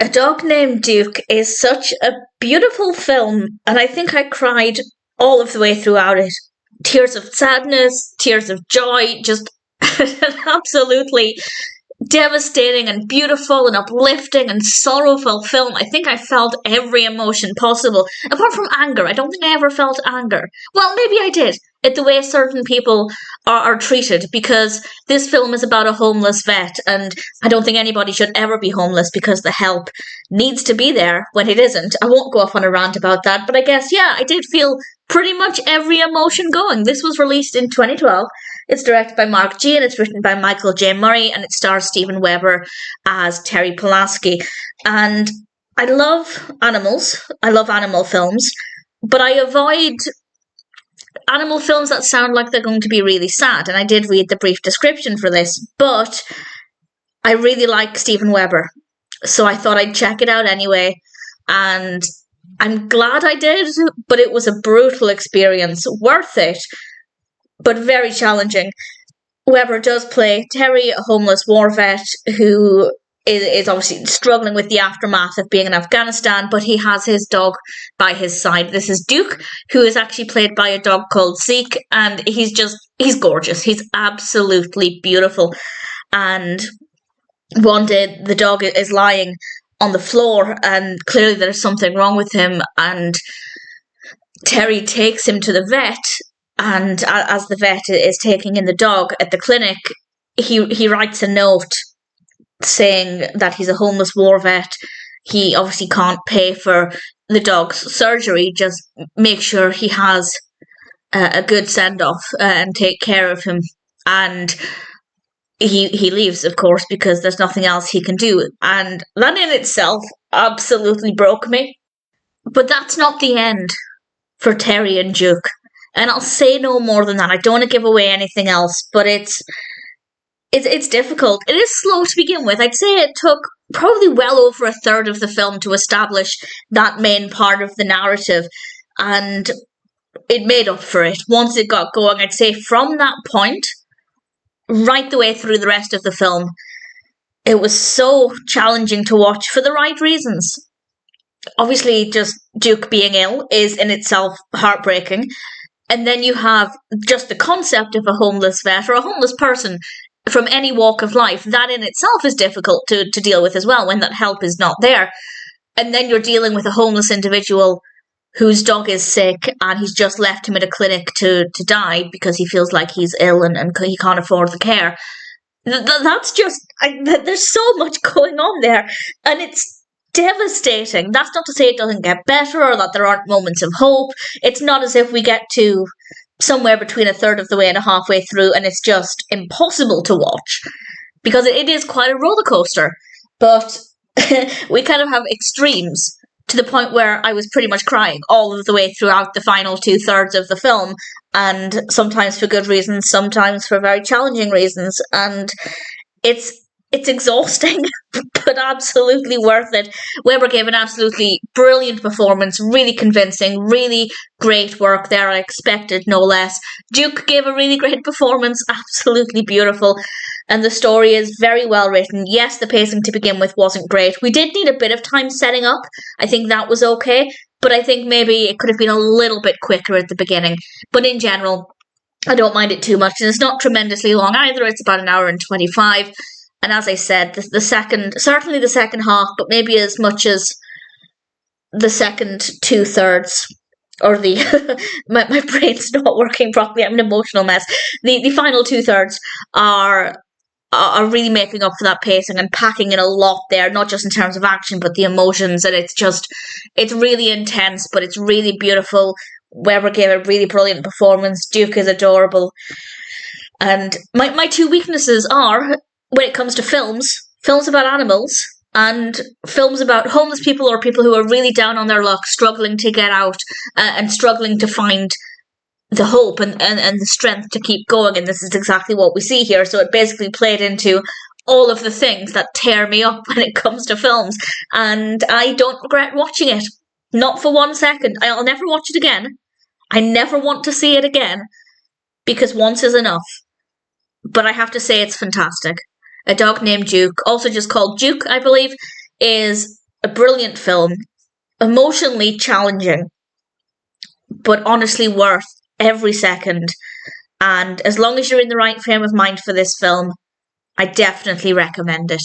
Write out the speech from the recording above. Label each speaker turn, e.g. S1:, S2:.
S1: A Dog Named Duke is such a beautiful film, and I think I cried all of the way throughout it. Tears of sadness, tears of joy, just an absolutely devastating and beautiful and uplifting and sorrowful film. I think I felt every emotion possible, apart from anger. I don't think I ever felt anger. Well, maybe I did, at the way certain people are treated, because this film is about a homeless vet, and I don't think anybody should ever be homeless because the help needs to be there when it isn't. I won't go off on a rant about that, but I guess, yeah, I did feel pretty much every emotion going. This was released in 2012. It's directed by Mark G, and it's written by Michael J. Murray, and it stars Steven Weber as Terry Pulaski. And I love animals. I love animal films, but I avoid animal films that sound like they're going to be really sad. And I did read the brief description for this, but I really like Steven Weber, so I thought I'd check it out anyway. And I'm glad I did, but it was a brutal experience. Worth it, but very challenging. Weber does play Terry, a homeless war vet who is obviously struggling with the aftermath of being in Afghanistan, but he has his dog by his side. This is Duke, who is actually played by a dog called Zeke, and he's gorgeous. He's absolutely beautiful. And one day the dog is lying on the floor, and clearly there's something wrong with him, and Terry takes him to the vet. And as the vet is taking in the dog at the clinic, he writes a note saying that he's a homeless war vet. He obviously can't pay for the dog's surgery, just make sure he has a good send-off and take care of him. And he leaves, of course, because there's nothing else he can do. And that in itself absolutely broke me. But that's not the end for Terry and Duke. And I'll say no more than that. I don't want to give away anything else, but it's difficult. It is slow to begin with. I'd say it took probably well over a third of the film to establish that main part of the narrative, and it made up for it once it got going. I'd say from that point, right the way through the rest of the film, it was so challenging to watch for the right reasons. Obviously, just Duke being ill is in itself heartbreaking. And then you have just the concept of a homeless vet or a homeless person from any walk of life. That in itself is difficult to deal with as well when that help is not there. And then you're dealing with a homeless individual whose dog is sick and he's just left him at a clinic to die because he feels like he's ill and he can't afford the care. That's just, there's so much going on there. And it's devastating. That's not to say it doesn't get better or that there aren't moments of hope. It's not as if we get to somewhere between a third of the way and a halfway through and it's just impossible to watch, because it is quite a roller coaster. But we kind of have extremes to the point where I was pretty much crying all of the way throughout the final 2/3 of the film, and sometimes for good reasons, sometimes for very challenging reasons. And it's exhausting, but absolutely worth it. Weber gave an absolutely brilliant performance, really convincing, really great work there. I expected no less. Duke gave a really great performance, absolutely beautiful. And the story is very well written. Yes, the pacing to begin with wasn't great. We did need a bit of time setting up. I think that was okay, but I think maybe it could have been a little bit quicker at the beginning. But in general, I don't mind it too much. And it's not tremendously long either. It's about an hour and 25. And as I said, certainly the second half, but maybe as much as the second 2/3, or my brain's not working properly. I'm an emotional mess. The final 2/3 are really making up for that pacing and packing in a lot there, not just in terms of action, but the emotions. And it's really intense, but it's really beautiful. Weber gave a really brilliant performance. Duke is adorable. And my two weaknesses are, when it comes to films about animals and films about homeless people or people who are really down on their luck, struggling to get out and struggling to find the hope and the strength to keep going. And this is exactly what we see here. So it basically played into all of the things that tear me up when it comes to films. And I don't regret watching it. Not for 1 second. I'll never watch it again. I never want to see it again, because once is enough. But I have to say it's fantastic. A Dog Named Duke, also just called Duke, I believe, is a brilliant film, emotionally challenging, but honestly worth every second. And as long as you're in the right frame of mind for this film, I definitely recommend it.